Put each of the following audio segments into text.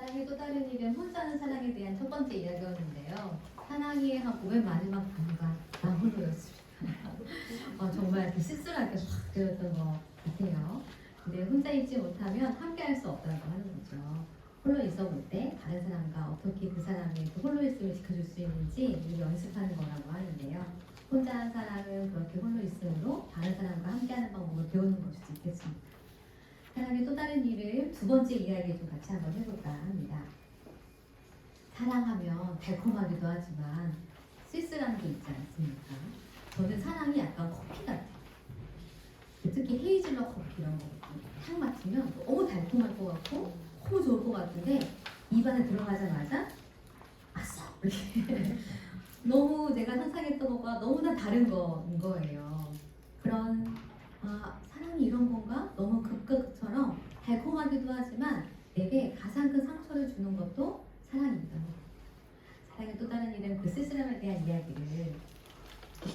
사랑의 또 다른 이름 혼자는 사랑에 대한 첫 번째 이야기였는데요. 사랑이 한 500 마지막 부부가 나 홀로였습니다. 정말 이렇게 쓸쓸하게 확 들었던 것 같아요. 근데 혼자 있지 못하면 함께 할 수 없다고 하는 거죠. 홀로 있어 볼 때 다른 사람과 어떻게 그 사람의 그 홀로 있음을 지켜줄 수 있는지 미리 연습하는 거라고 하는데요. 혼자 한 사람은 그렇게 홀로 있음으로 다른 사람과 함께하는 방법을 배우는 것일 수 있겠습니다. 사랑의 또 다른 이름 두 번째 이야기 좀 같이 한번 해볼까 합니다. 사랑하면 달콤하기도 하지만 쓸쓸한 게 있지 않습니까? 저는 사랑이 약간 커피 같아요. 특히 헤이즐넛 커피 이런 거 향 맡으면 너무 달콤할 것 같고 너무 좋을 것 같은데 입안에 들어가자마자 아싸! 이렇게 너무 내가 상상했던 것과 너무나 다른 거인 거예요. 그런 사랑이 이런 건가? 너무 극극처럼 달콤하기도 하지만 내게 가장 큰 상처를 주는 것도 사랑입니다. 사랑의 또 다른 이름 그 쓸쓸함에 대한 이야기를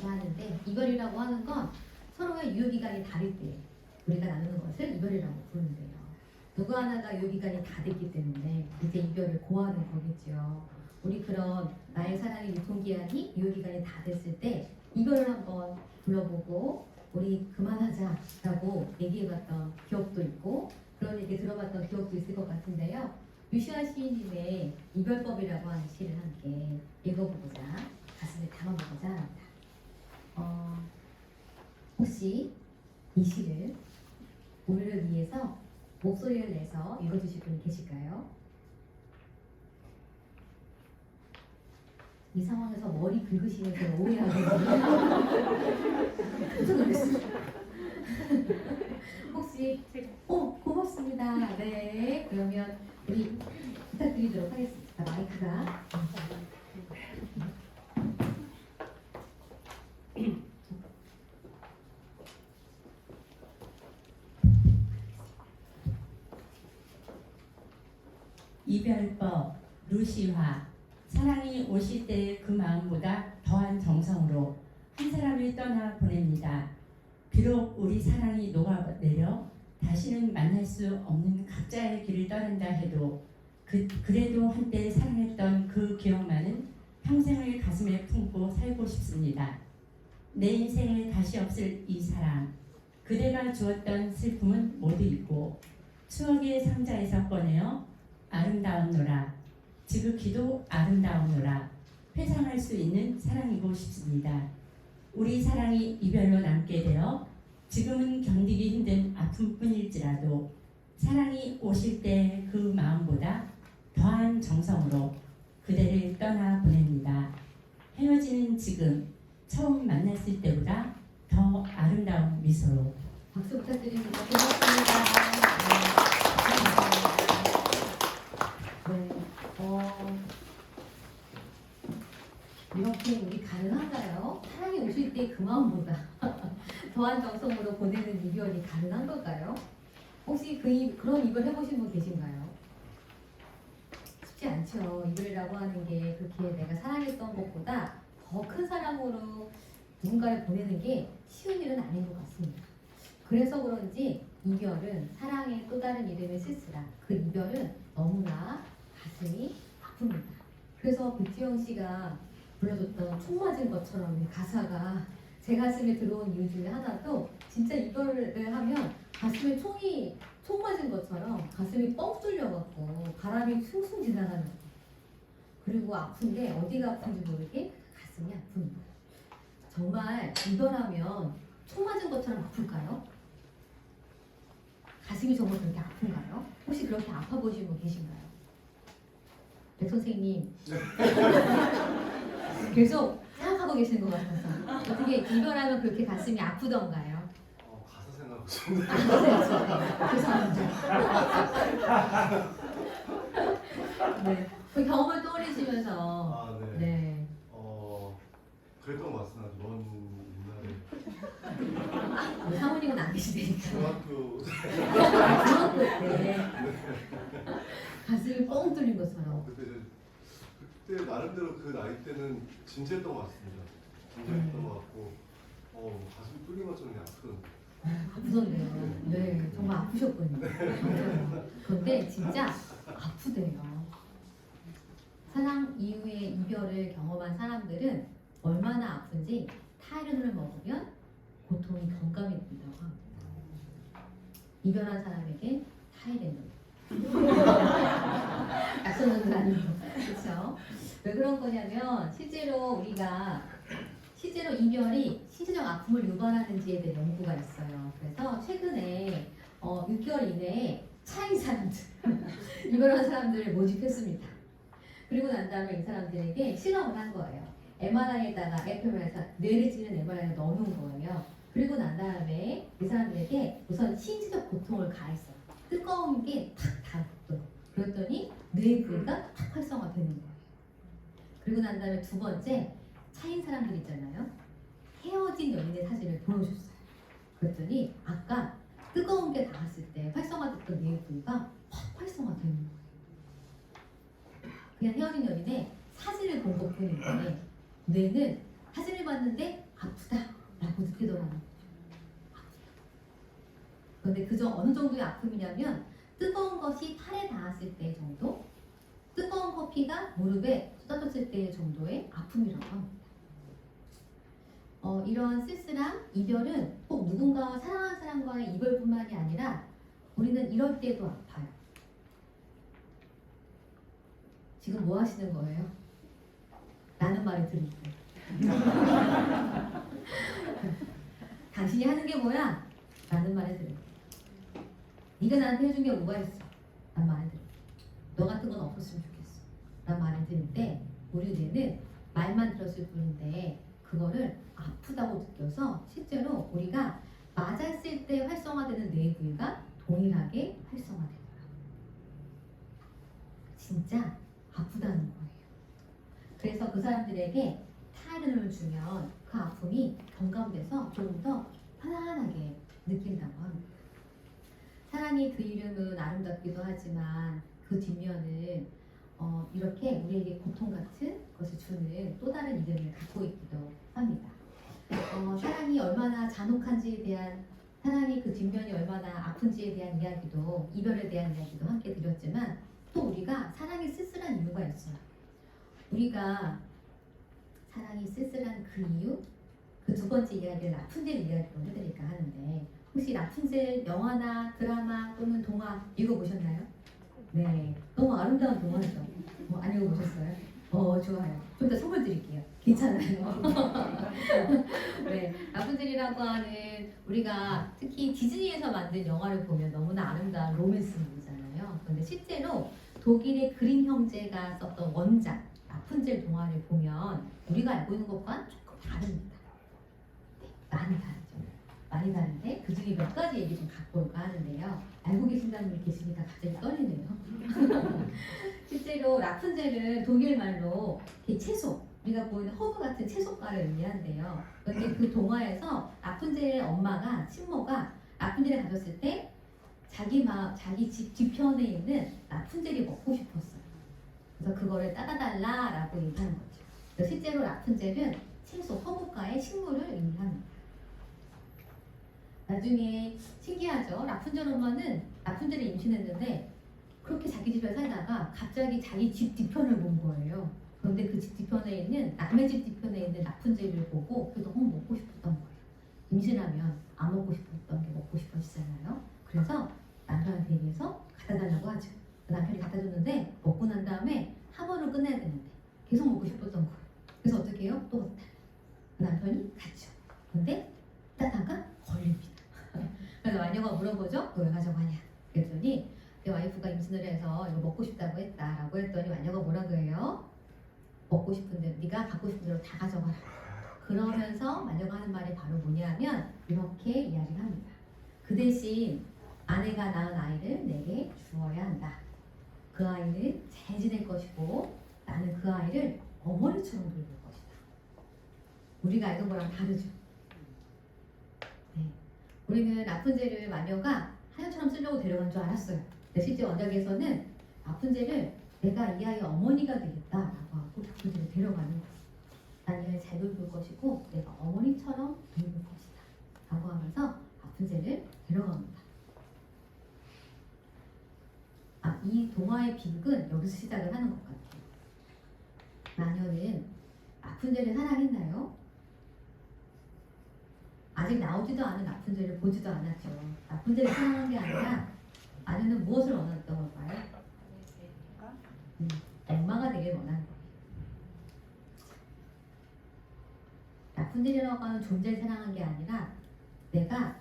하는데 이별이라고 하는 건 서로의 유효기간이 다를 때 우리가 나누는 것을 이별이라고 부르는데요. 누구 하나가 유효기간이 다 됐기 때문에 이제 이별을 고하는 거겠죠. 우리 그런 나의 사랑의 유통기한이 유효기간이 다 됐을 때 이별을 한번 불러보고 우리 그만하자라고 얘기해봤던 기억도 있고 그런 얘기 들어봤던 기억도 있을 것 같은데요. 유시아 시인님의 이별법이라고 하는 시를 함께 읽어보고자 가슴에 담아보고자 합니다. 혹시 이 시를 우리를 위해서 목소리를 내서 읽어주실 분이 계실까요? 이 상황에서 머리 긁으시면 제가 오해하거든요. 깜짝 놀랐어요. 혹시 고맙습니다. 네, 그러면 우리 부탁드리도록 하겠습니다. 마이크가 이별법 루시화 사랑이 오실 때 그 마음보다 더한 정성으로 한 사람을 떠나 보냅니다. 비록 우리 사랑이 녹아내려 다시는 만날 수 없는 각자의 길을 떠난다 해도 그래도 한때 사랑했던 그 기억만은 평생을 가슴에 품고 살고 싶습니다. 내 인생에 다시 없을 이 사랑 그대가 주었던 슬픔은 모두 잊고 추억의 상자에서 꺼내어 아름다운노라 지극히도 아름다운노라 회상할 수 있는 사랑이고 싶습니다. 우리 사랑이 이별로 남게 되어 지금은 견디기 힘든 아픔뿐일지라도 사랑이 오실 때 그 마음보다 더한 정성으로 그대를 떠나 보냅니다. 헤어지는 지금 처음 만났을 때보다 더 아름다운 미소로. 박수 부탁드립니다. 고맙습니다. 이렇게 우리 가능한가요? 사랑이 오실 때 그 마음보다 더한 정성으로 보내는 이별이 가능한 걸까요? 혹시 그런 이별 해보신 분 계신가요? 쉽지 않죠. 이별이라고 하는 게 그렇게 내가 사랑했던 것보다 더 큰 사랑으로 누군가를 보내는 게 쉬운 일은 아닌 것 같습니다. 그래서 그런지 이별은 사랑의 또 다른 이름의 쓸쓸함 그 이별은 너무나 가슴이 아픕니다. 그래서 백지영 씨가 불러줬던 총 맞은 것처럼 가사가 제 가슴에 들어온 이유 중에 하나도 진짜 이별을 하면 가슴에 총 맞은 것처럼 가슴이 뻥 뚫려갖고 바람이 숭숭 지나가는 거예요. 그리고 아픈데 어디가 아픈지 모르게 가슴이 아픈 거예요. 정말 이별하면 총 맞은 것처럼 아플까요? 가슴이 정말 그렇게 아픈가요? 혹시 그렇게 아파 보신 분 계신가요? 백 선생님 계속 생각하고 계시는 것 같아서 어떻게 이별하면 그렇게 가슴이 아프던가요? 가사 생각하고 있었는데. 죄송합니다. 네, 그 경험을 떠올리시면서 네. 네. 그랬던 것 같습니다. 먼 옛날에 사모님은 안 계시니까 중학교 중학교 때 가슴이 뻥 뚫린 것처럼 그때 나름대로 그 나이 때는 진지했던 것 같습니다. 진지했던 것 같고 가슴이 뚫린 것처럼 그냥 아프던데. 아프던데요. 네, 정말 아프셨군요. 그런데 진짜 아프대요. 사랑 이후에 이별을 경험한 사람들은 얼마나 아픈지 타이레놀을 먹으면 고통이 경감이 된다고 합니다. 이별한 사람에게 타이레놀. 약속은 건 아니고, 그렇죠? 왜 그런 거냐면 실제로 이별이 신체적 아픔을 유발하는지에 대한 연구가 있어요. 그래서 최근에 6개월 이내에 차인 사람들, 이별한 사람들을 모집했습니다. 그리고 난 다음에 이 사람들에게 실험을 한 거예요. MRI에다가 fMRI에서 뇌를 찌는 MRI를 넣어놓은 거예요. 그리고 난 다음에 이 사람들에게 우선 신체적 고통을 가했어요. 뜨거운 게 탁 닿았고, 그랬더니 뇌 부위가 탁 활성화되는 거예요. 그리고 난 다음에 두 번째, 차인 사람들 있잖아요. 헤어진 연인의 사진을 보여줬어요. 그랬더니 아까 뜨거운 게 닿았을 때 활성화됐던 뇌 부위가 확 활성화되는 거예요. 그냥 헤어진 연인의 사진을 본 것뿐인데 뇌는 사진을 봤는데 아프다라고 느끼더라는 거죠. 그런데 그저 어느 정도의 아픔이냐면 뜨거운 것이 팔에 닿았을 때 정도, 뜨거운 커피가 무릎에 쏟아졌을 때 정도의 아픔이라고 합니다. 이런 쓸쓸함, 이별은 꼭 누군가와 사랑하는 사람과의 이별뿐만이 아니라 우리는 이럴 때도 아파요. 지금 뭐 하시는 거예요? 라는 말을 들을 때. 당신이 하는 게 뭐야? 라는 말을 들을 때. 네가 나한테 해준 게 뭐가 있어? 라는 말을 들을 때. 너 같은 건 없었으면 좋겠어. 라는 말을 들을 때 우리 뇌는 말만 들었을 뿐인데 그거를 아프다고 느껴서 실제로 우리가 맞았을 때 활성화되는 뇌 부위가 동일하게 활성화돼요. 진짜 아프다는 거예요. 그래서 그 사람들에게 타이레놀을 주면 그 아픔이 경감돼서 조금 더 편안하게 느낀다고 합니다. 사랑의 그 이름은 아름답기도 하지만 그 뒷면은 이렇게 우리에게 고통 같은 것을 주는 또 다른 이름을 갖고 있기도 합니다. 사랑이 얼마나 잔혹한지에 대한, 사랑의 그 뒷면이 얼마나 아픈지에 대한 이야기도, 이별에 대한 이야기도 함께 드렸지만 또 우리가 사랑이 쓸쓸한 이유가 있어요. 우리가 사랑이 쓸쓸한 그 이유, 그 두 번째 이야기를 라푼젤 이야기로 해드릴까 하는데 혹시 라푼젤 영화나 드라마 또는 동화 읽어보셨나요? 네, 너무 아름다운 동화죠. 안 읽어보셨어요? 좋아요. 좀 더 선물 드릴게요. 괜찮아요. 네, 라푼젤이라고 하는 우리가 특히 디즈니에서 만든 영화를 보면 너무나 아름다운 로맨스물이잖아요. 그런데 실제로 독일의 그림 형제가 썼던 원작 라푼젤 동화를 보면 우리가 알고 있는 것과 조금 다릅니다. 네, 많이 다르죠. 많이 다른데 그 중에 몇 가지 얘기 좀 갖고 올까 하는데요. 알고 계신다는 분이 계시니까 갑자기 떨리네요. 실제로 라푼젤은 독일 말로 채소, 우리가 보이는 허브 같은 채소과를 의미한대요. 그런데 그 동화에서 라푼젤의 엄마가, 친모가 라푼젤을 가졌을 때 자기 집 뒤편에 있는 라푼젤이 먹고 싶었어요. 그래서 그거를 따다달라라고 얘기하는 거죠. 그래서 실제로 라푼젤은 채소, 허브과의 식물을 의미합니다. 나중에 신기하죠. 라푼젤 엄마는 라푼젤을 임신했는데 그렇게 자기 집에 살다가 갑자기 자기 집 뒤편을 본 거예요. 그런데 그 집 뒤편에 있는, 남의 집 뒤편에 있는 라푼젤을 보고 그게 너무 먹고 싶었던 거예요. 임신하면 안 먹고 싶었던 게 먹고 싶어지잖아요. 그래서 남편한테 얘기해서 갖다 달라고 하죠. 남편이 갖다 줬는데 먹고 난 다음에 한 번을 끝내야 되는데 계속 먹고 싶었던 거예요. 그래서 어떻게 해요? 또 갖다 달라고. 남편이 갔죠. 근데 따다가 걸립니다. 그래서 마녀가 물어보죠. 너 왜 가져가냐? 그랬더니 내 와이프가 임신을 해서 이거 먹고 싶다고 했다라고 했더니 마녀가 뭐라고 해요? 먹고 싶은데 네가 갖고 싶은 대로 다 가져가라. 그러면서 마녀가 하는 말이 바로 뭐냐면 이렇게 이야기를 합니다. 그 대신 아내가 낳은 아이를 내게 주어야 한다. 그 아이는 잘 지낼 것이고 나는 그 아이를 어머니처럼 돌볼 것이다. 우리가 알던 거랑 다르죠. 네. 우리는 라푼젤을 마녀가 하연처럼 쓰려고 데려간 줄 알았어요. 근데 실제 원작에서는 라푼젤을 내가 이 아이의 어머니가 되겠다라고 하고 라푼젤을 데려가는 거예요. 난 얘를 잘 돌볼 것이고 내가 어머니처럼 돌볼 것이다 라고 하면서 라푼젤을 데려갑니다. 이 동화의 비극은 여기서 시작을 하는 것 같아요. 마녀는 라푼젤을 사랑했나요? 아직 나오지도 않은 라푼젤을 보지도 않았죠. 라푼젤을 사랑한 게 아니라 마녀는 무엇을 원했던 걸까요? 엄마가 되길 원한 거예요. 라푼젤이라고 하는 존재를 사랑한 게 아니라 내가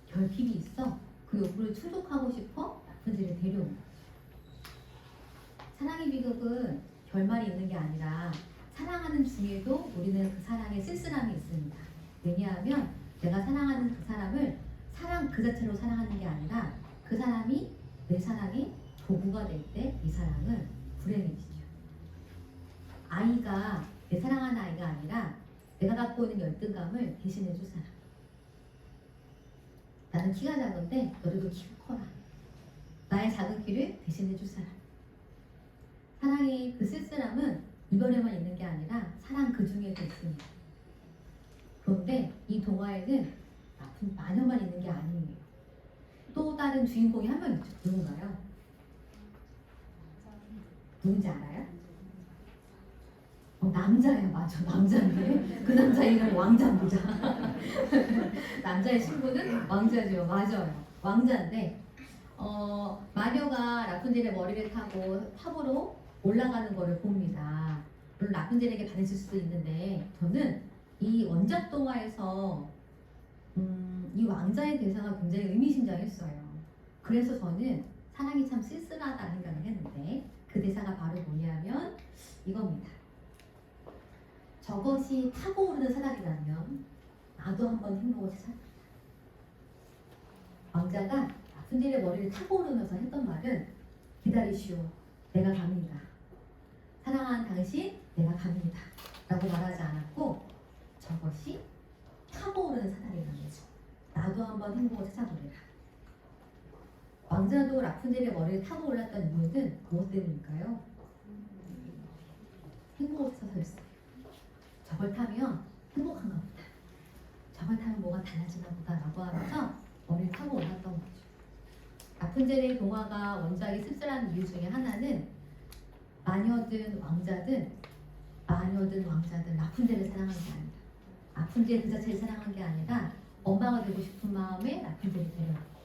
결핍이 있어 그 욕구를 충족하고 싶어 라푼젤을 데려온 거예요. 사랑의 비극은 결말이 있는 게 아니라 사랑하는 중에도 우리는 그 사랑에 쓸쓸함이 있습니다. 왜냐하면 내가 사랑하는 그 사람을 사랑 그 자체로 사랑하는 게 아니라 그 사람이 내 사랑의 도구가 될 때 이 사랑은 불행해지죠. 아이가 내 사랑하는 아이가 아니라 내가 갖고 있는 열등감을 대신해 줄 사람. 나는 키가 작은데 너희도 키가 커라. 나의 작은 키를 대신해 줄 사람. 사랑의 그 쓸쓸함은 이별에만 있는 게 아니라 사랑 그 중에도 있습니다. 그런데 이 동화에는 나쁜 마녀만 있는 게 아니에요. 또 다른 주인공이 한 명 있죠. 누군가요? 누군지 알아요? 남자예요. 맞아. 남자인데 그 남자 이름 왕자입니다. 남자의 신분은 왕자죠. 맞아요. 왕자인데 마녀가 라푼젤의 머리를 타고 탑으로 올라가는 거를 봅니다. 물론 라푼젤에게 반했을 수도 있는데 저는 이 원작 동화에서 이 왕자의 대사가 굉장히 의미심장했어요. 그래서 저는 사랑이 참 쓸쓸하다 생각을 했는데 그 대사가 바로 뭐냐면 이겁니다. 저것이 타고 오르는 사랑이라면 나도 한번 행복을 찾아보자. 왕자가 라푼젤의 머리를 타고 오르면서 했던 말은 기다리시오. 내가 갑니다. 사랑하는 당신 내가 갑니다. 라고 말하지 않았고 저것이 타고 오르는 사랑이라면 나도 한번 행복을 찾아보리라. 왕자도 라푼젤의 머리를 타고 올랐던 이유는 무엇 때문일까요? 행복을 찾아서였어요. 저걸 타면 행복한가 보다. 저걸 타면 뭐가 달라지나 보다 라고 하면서 머리를 타고 올랐던 거죠. 라푼젤의 동화가 원작이 씁쓸한 이유 중에 하나는 마녀든 왕자든 라푼젤을 사랑한 게 아니다. 라푼젤 그 자체를 사랑한 게 아니라 엄마가 되고 싶은 마음에 라푼젤을 데려왔고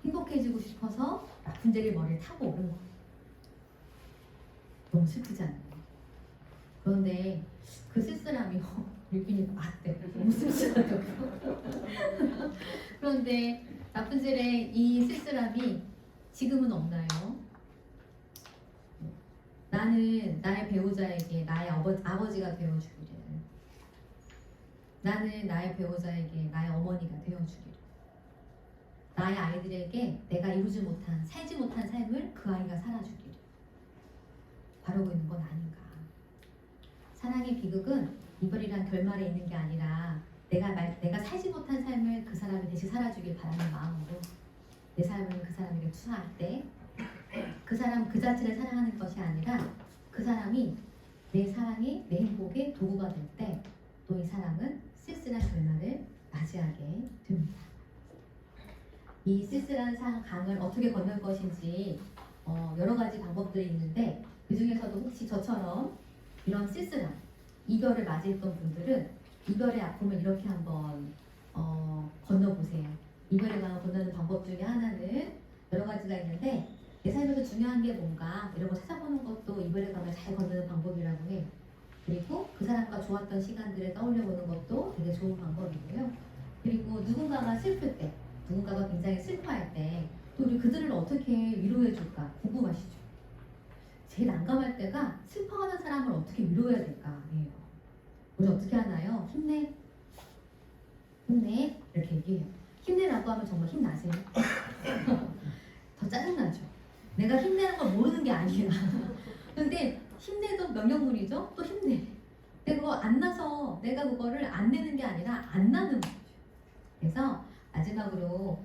행복해지고 싶어서 라푼젤의 머리를 타고 오른 거예요. 너무 슬프지 않나요? 그런데 그 쓸쓸함이 유빈이 맞대. 너무 쓸쓸하다고. 그런데 라푼젤의 이 쓸쓸함이 지금은 없나요? 나는 나의 배우자에게 나의 아버지가 되어주기를. 나는 나의 배우자에게 나의 어머니가 되어주기를. 나의 아이들에게 내가 이루지 못한, 살지 못한 삶을 그 아이가 살아주기를. 바라고 있는 건 아닌가. 사랑의 비극은 이별이란 결말에 있는 게 아니라 내가 살지 못한 삶을 그 사람이 대신 살아주길 바라는 마음으로 내 삶을 그 사람에게 투사할 때 그 사람 그 자체를 사랑하는 것이 아니라 그 사람이 내 사랑의 내 행복의 도구가 될 때 또 이 사랑은 쓸쓸한 결말을 맞이하게 됩니다. 이 쓸쓸한 강을 어떻게 건널 것인지 여러 가지 방법들이 있는데 그 중에서도 혹시 저처럼 이런 쓸쓸한 이별을 맞이했던 분들은 이별의 아픔을 이렇게 한번 건너보세요. 이별의 강을 건너는 방법 중에 하나는 여러 가지가 있는데 내 삶에서 중요한 게 뭔가 이런 거 찾아보는 것도 이별의 강을 잘 건너는 방법이라고 해요. 그리고 그 사람과 좋았던 시간들을 떠올려보는 것도 되게 좋은 방법이고요. 그리고 누군가가 슬플 때, 누군가가 굉장히 슬퍼할 때 또 우리 그들을 어떻게 위로해줄까 궁금하시죠? 제일 난감할 때가 슬퍼하는 사람을 어떻게 위로해야 될까 해요. 우리 어떻게 하나요? 힘내, 힘내 이렇게 얘기해요. 힘내라고 하면 정말 힘나세요? 더 짜증나죠? 내가 힘내는 걸 모르는 게 아니야. 근데 힘내도 명령문이죠? 또 힘내. 근데 그거 안 나서 내가 그거를 안 내는 게 아니라 안 나는 거죠. 그래서 마지막으로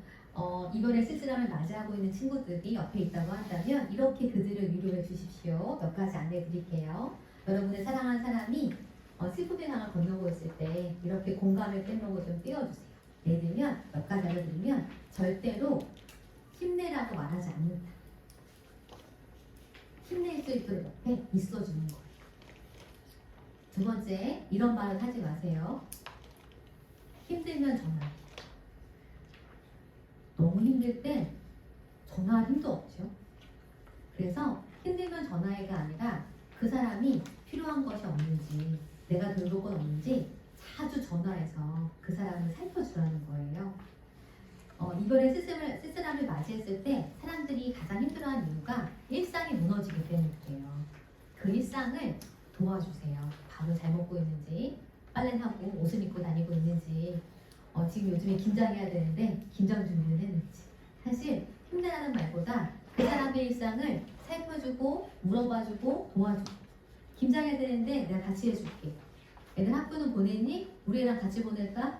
이별의 쓸쓸함을 맞이하고 있는 친구들이 옆에 있다고 한다면 이렇게 그들을 위로해 주십시오. 몇 가지 안내해 드릴게요. 여러분의 사랑하는 사람이 슬픔의 강을 건너고 있을 때 이렇게 공감의 뗏목을 좀 띄워주세요. 예를 들면 몇 가지 알려드리면 절대로 힘내라고 말하지 않는다. 힘낼 수 있도록 옆에 있어주는 거예요. 두 번째, 이런 말을 하지 마세요. 힘들면 전화. 너무 힘들 땐 전화할 힘도 없죠. 그래서 힘들면 전화해가 아니라 그 사람이 필요한 것이 없는지, 내가 돌볼 건 없는지 자주 전화해서 그 사람을 살펴주라는 거예요. 이별의 쓸쓸함을 맞이했을 때 사람들이 가장 힘들어하는 이유가 일상이 무너지기 때문이에요. 그 일상을 도와주세요. 밥을 잘 먹고 있는지, 빨래는 하고 옷을 입고 다니고 있는지, 지금 요즘에 긴장해야 되는데 긴장 준비를 했는지. 사실 힘내라는 말보다 그 사람의 일상을 살펴주고 물어봐주고 도와주고, 긴장해야 되는데 내가 같이 해줄게. 애들 학교는 보냈니? 우리 애랑 같이 보낼까?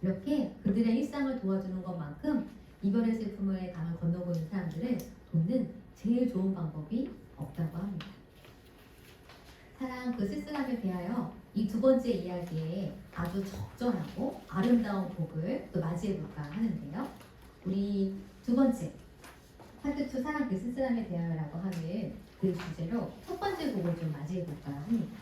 이렇게 그들의 일상을 도와주는 것만큼 이별의 슬픔을 강을 건너고 있는 사람들을 돕는 제일 좋은 방법이 없다고 합니다. 사랑 그 쓸쓸함에 대하여 이 두 번째 이야기에 아주 적절하고 아름다운 곡을 또 맞이해볼까 하는데요. 우리 두 번째 파트 2 사랑 그 쓸쓸함에 대하여라고 하는 그 주제로 첫 번째 곡을 좀 맞이해볼까 합니다.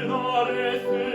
그날의